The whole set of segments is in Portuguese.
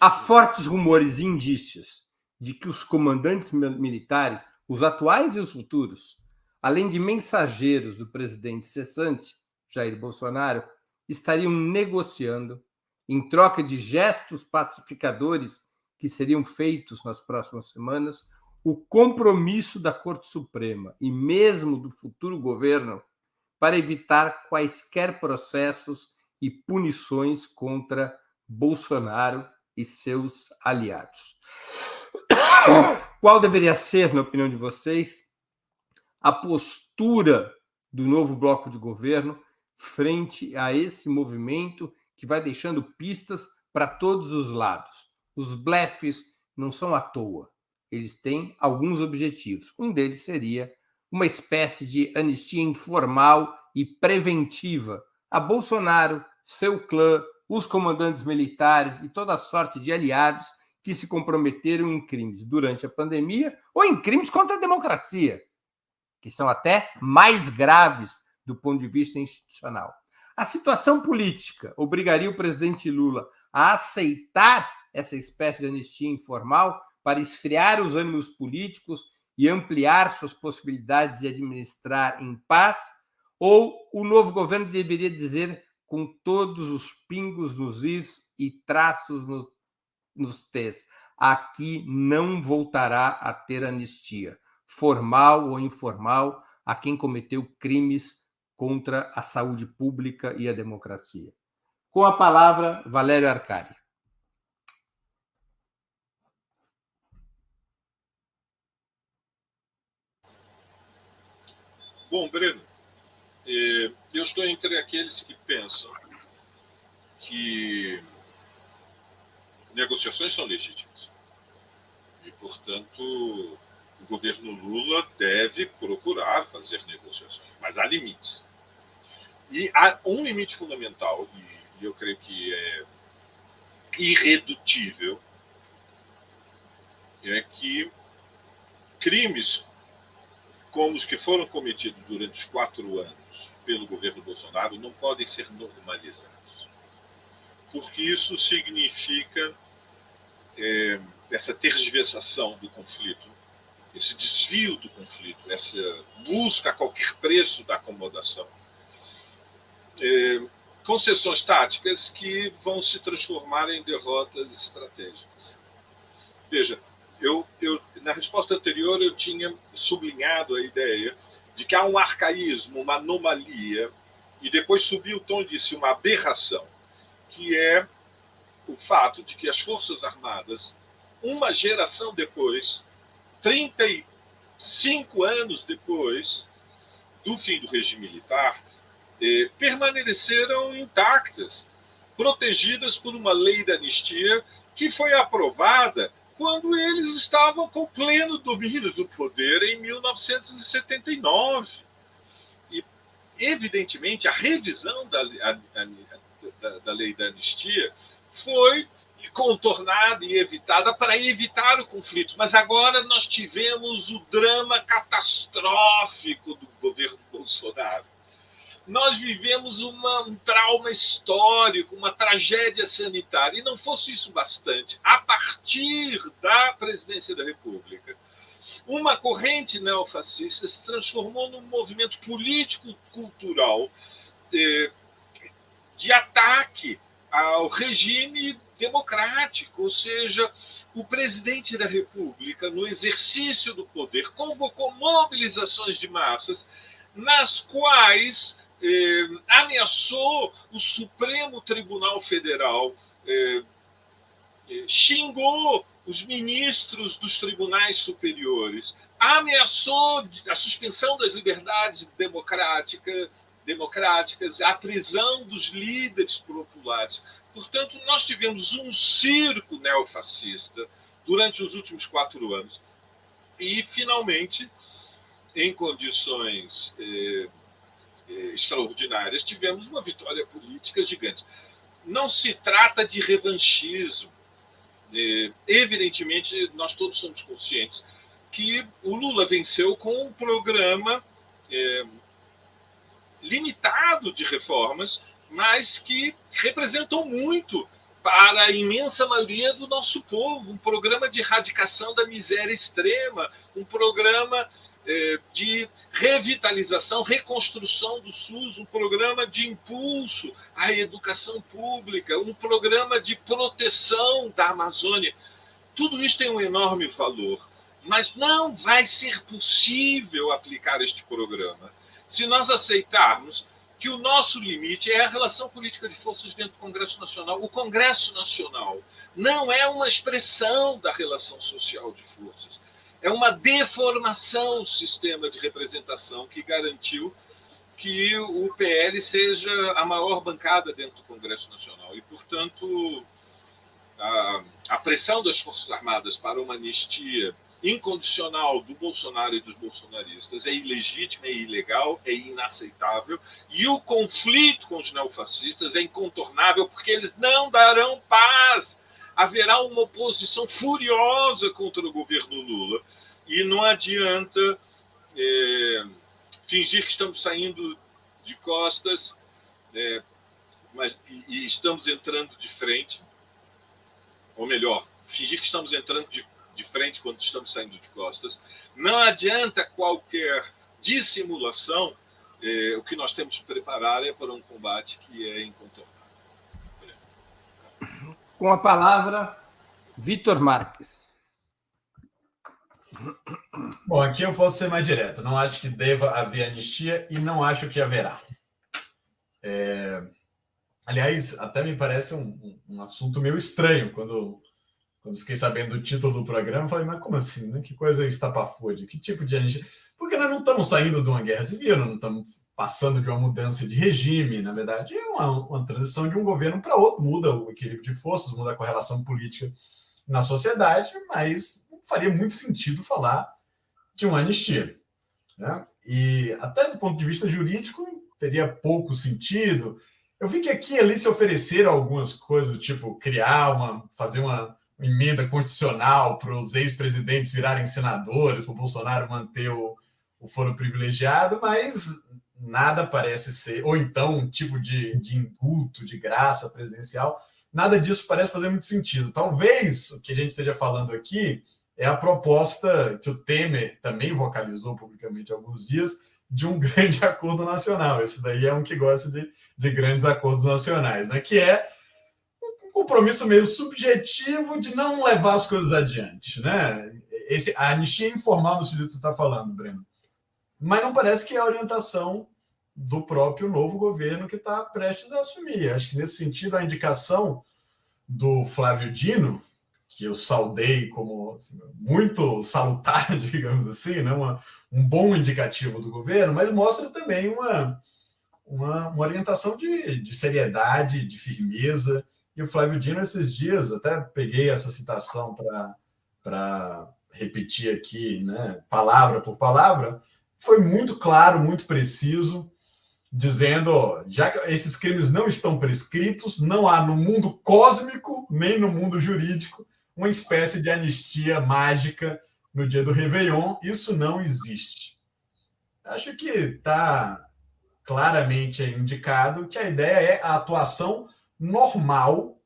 Há fortes rumores e indícios de que os comandantes militares, os atuais e os futuros, além de mensageiros do presidente cessante, Jair Bolsonaro, estariam negociando, em troca de gestos pacificadores que seriam feitos nas próximas semanas, o compromisso da Corte Suprema e mesmo do futuro governo para evitar quaisquer processos e punições contra Bolsonaro e seus aliados. Qual deveria ser, na opinião de vocês, a postura do novo bloco de governo frente a esse movimento que vai deixando pistas para todos os lados? Os blefes não são à toa. Eles têm alguns objetivos. Um deles seria uma espécie de anistia informal e preventiva a Bolsonaro, seu clã, os comandantes militares e toda a sorte de aliados que se comprometeram em crimes durante a pandemia ou em crimes contra a democracia, que são até mais graves do ponto de vista institucional. A situação política obrigaria o presidente Lula a aceitar essa espécie de anistia informal para esfriar os ânimos políticos e ampliar suas possibilidades de administrar em paz, ou o novo governo deveria dizer com todos os pingos nos is e traços nos t's: aqui não voltará a ter anistia, formal ou informal, a quem cometeu crimes contra a saúde pública e a democracia. Com a palavra, Valério Arcari. Bom, Breno, eu estou entre aqueles que pensam que negociações são legítimas e, portanto, o governo Lula deve procurar fazer negociações, mas há limites. E há um limite fundamental, e eu creio que é irredutível, é que crimes como os que foram cometidos durante os 4 anos pelo governo Bolsonaro não podem ser normalizados. Porque isso significa essa tergiversação do conflito, esse desvio do conflito, essa busca a qualquer preço da acomodação. Concessões táticas que vão se transformar em derrotas estratégicas. Veja, eu, na resposta anterior, eu tinha sublinhado a ideia de que há um arcaísmo, uma anomalia, e depois subi o tom e disse uma aberração, que é o fato de que as Forças Armadas, uma geração depois, 35 anos depois do fim do regime militar, permaneceram intactas, protegidas por uma lei da anistia que foi aprovada quando eles estavam com pleno domínio do poder em 1979. E, evidentemente, a revisão da lei da anistia foi contornada e evitada para evitar o conflito. Mas agora nós tivemos o drama catastrófico do governo Bolsonaro. Nós vivemos um trauma histórico, uma tragédia sanitária. E não fosse isso bastante, a partir da presidência da República, uma corrente neofascista se transformou num movimento político-cultural de ataque ao regime democrático, ou seja, o presidente da República, no exercício do poder, convocou mobilizações de massas nas quais ameaçou o Supremo Tribunal Federal, xingou os ministros dos tribunais superiores, ameaçou a suspensão das liberdades democráticas, a prisão dos líderes populares. Portanto, nós tivemos um circo neofascista durante os últimos 4 anos. E, finalmente, em condições extraordinárias, tivemos uma vitória política gigante. Não se trata de revanchismo. Evidentemente, nós todos somos conscientes que o Lula venceu com um programa limitado de reformas, mas que representam muito para a imensa maioria do nosso povo, um programa de erradicação da miséria extrema, um programa de revitalização, reconstrução do SUS, um programa de impulso à educação pública, um programa de proteção da Amazônia. Tudo isso tem um enorme valor, mas não vai ser possível aplicar este programa se nós aceitarmos que o nosso limite é a relação política de forças dentro do Congresso Nacional. O Congresso Nacional não é uma expressão da relação social de forças, é uma deformação do sistema de representação que garantiu que o PL seja a maior bancada dentro do Congresso Nacional. E, portanto, a pressão das Forças Armadas para uma anistia incondicional do Bolsonaro e dos bolsonaristas é ilegítima, é ilegal, é inaceitável. E o conflito com os neofascistas é incontornável, porque eles não darão paz. Haverá uma oposição furiosa contra o governo Lula. E não adianta fingir que estamos saindo de costas, e estamos entrando de frente. Ou melhor, fingir que estamos entrando de frente quando estamos saindo de costas. Não adianta qualquer dissimulação. O que nós temos que preparar é para um combate que é incontornável. Com a palavra, Vitor Marques. Bom, aqui eu posso ser mais direto. Não acho que deva haver anistia e não acho que haverá. Aliás, até me parece um assunto meio estranho quando fiquei sabendo do título do programa. Falei, mas como assim? Né? Que coisa estapafúrdia? Que tipo de anistia? Porque nós não estamos saindo de uma guerra civil, nós não estamos passando de uma mudança de regime. Na verdade, é uma transição de um governo para outro. Muda o equilíbrio de forças, muda a correlação política na sociedade, mas não faria muito sentido falar de uma anistia. Né? E até do ponto de vista jurídico, teria pouco sentido. Eu vi que aqui e ali se ofereceram algumas coisas, do tipo fazer uma emenda constitucional para os ex-presidentes virarem senadores, para o Bolsonaro manter o foro privilegiado, mas nada parece ser, ou então um tipo de indulto, de graça presidencial, nada disso parece fazer muito sentido. Talvez o que a gente esteja falando aqui é a proposta que o Temer também vocalizou publicamente há alguns dias, de um grande acordo nacional. Esse daí é um que gosta de grandes acordos nacionais, né? Que é um compromisso meio subjetivo de não levar as coisas adiante, né? A anistia é informal no sentido que você está falando, Breno. Mas não parece que é a orientação do próprio novo governo que está prestes a assumir. Acho que, nesse sentido, a indicação do Flávio Dino, que eu saudei como assim, muito salutar, digamos assim, né? Um bom indicativo do governo, mas mostra também uma orientação de seriedade, de firmeza. E o Flávio Dino, esses dias, até peguei essa citação para repetir aqui, né, palavra por palavra, foi muito claro, muito preciso, dizendo, já que esses crimes não estão prescritos, não há no mundo cósmico, nem no mundo jurídico, uma espécie de anistia mágica no dia do Réveillon. Isso não existe. Acho que está claramente indicado que a ideia é a atuação normal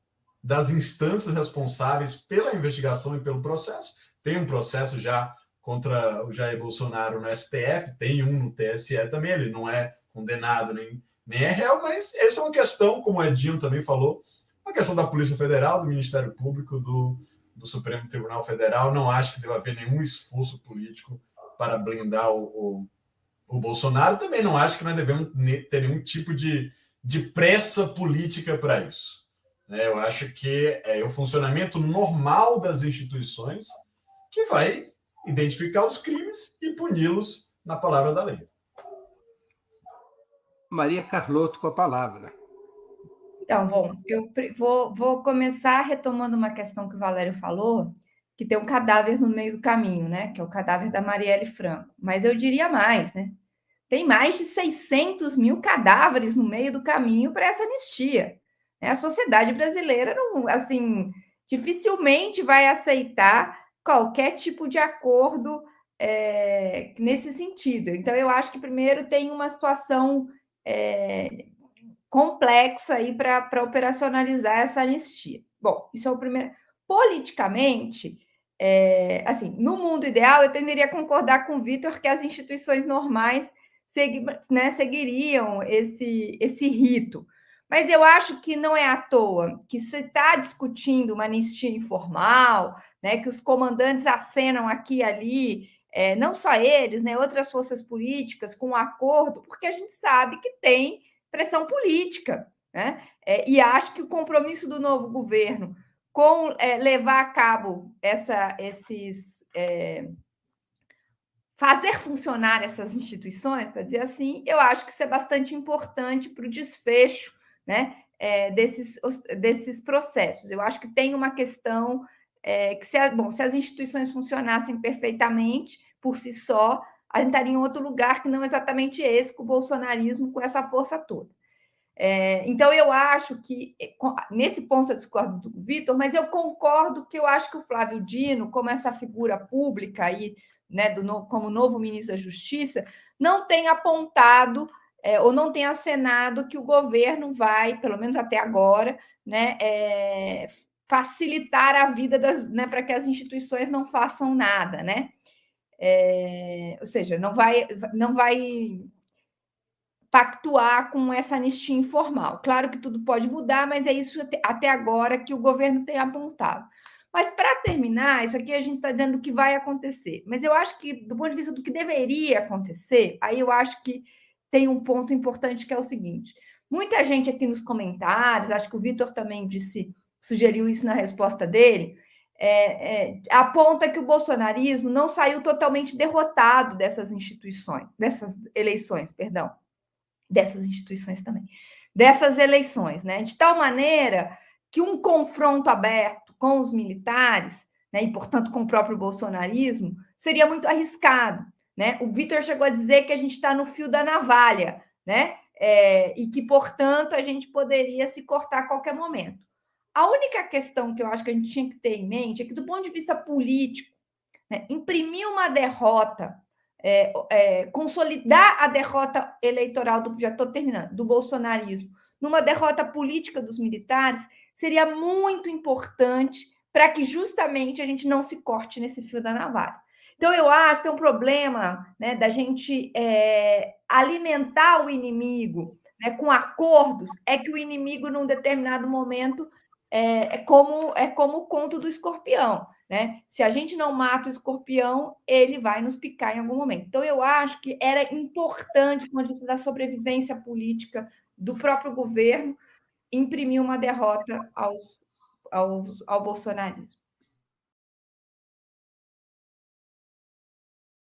das instâncias responsáveis pela investigação e pelo processo. Tem um processo já contra o Jair Bolsonaro no STF, tem um no TSE também, ele não é condenado nem é réu, mas essa é uma questão, como o Edinho também falou, uma questão da Polícia Federal, do Ministério Público, do Supremo Tribunal Federal. Não acho que deva haver nenhum esforço político para blindar o Bolsonaro. Também não acho que nós devemos ter nenhum tipo de pressa política para isso. Eu acho que é o funcionamento normal das instituições que vai identificar os crimes e puni-los na palavra da lei. Maria Carlotto com a palavra. Então, bom, eu vou começar retomando uma questão que o Valério falou, que tem um cadáver no meio do caminho, né? Que é o cadáver da Marielle Franco. Mas eu diria mais, né? Tem mais de 600 mil cadáveres no meio do caminho para essa anistia. A sociedade brasileira, não, assim, dificilmente vai aceitar qualquer tipo de acordo nesse sentido. Então, eu acho que, primeiro, tem uma situação complexa aí para operacionalizar essa anistia. Bom, isso é o primeiro. Politicamente, assim, no mundo ideal, eu tenderia a concordar com o Vitor que as instituições normais seguiriam esse rito. Mas eu acho que não é à toa que se está discutindo uma anistia informal, né, que os comandantes acenam aqui e ali, não só eles, né, outras forças políticas com um acordo, porque a gente sabe que tem pressão política, né? E acho que o compromisso do novo governo com levar a cabo fazer funcionar essas instituições, para dizer assim, eu acho que isso é bastante importante para o desfecho, né, desses processos. Eu acho que tem uma questão que, se as instituições funcionassem perfeitamente por si só, a gente estaria em outro lugar que não exatamente esse, com o bolsonarismo, com essa força toda. Então, eu acho que, nesse ponto, eu discordo do Vitor, mas eu concordo que eu acho que o Flávio Dino, como essa figura pública aí, né, como novo ministro da Justiça, não tem apontado ou não tem acenado que o governo vai, pelo menos até agora, né, facilitar a vida né, para que as instituições não façam nada, né? Ou seja, não vai pactuar com essa anistia informal. Claro que tudo pode mudar, mas é isso até agora que o governo tem apontado. Mas, para terminar, isso aqui a gente está dizendo o que vai acontecer. Mas eu acho que, do ponto de vista do que deveria acontecer, aí eu acho que tem um ponto importante que é o seguinte: muita gente aqui nos comentários, acho que o Vitor também sugeriu isso na resposta dele, aponta que o bolsonarismo não saiu totalmente derrotado dessas eleições, dessas instituições também, dessas eleições, né? De tal maneira que um confronto aberto com os militares, né, e, portanto, com o próprio bolsonarismo, seria muito arriscado, né? O Vitor chegou a dizer que a gente está no fio da navalha, né? E que, portanto, a gente poderia se cortar a qualquer momento. A única questão que eu acho que a gente tinha que ter em mente é que, do ponto de vista político, né, imprimir uma derrota, consolidar a derrota eleitoral já estou terminando, do bolsonarismo, numa derrota política dos militares, seria muito importante para que justamente a gente não se corte nesse fio da navalha. Então, eu acho que tem um problema, né, da gente alimentar o inimigo, né, com acordos, é que o inimigo, num determinado momento, é como o conto do escorpião, né? Se a gente não mata o escorpião, ele vai nos picar em algum momento. Então, eu acho que era importante, quando você da sobrevivência política do próprio governo, imprimir uma derrota ao bolsonarismo.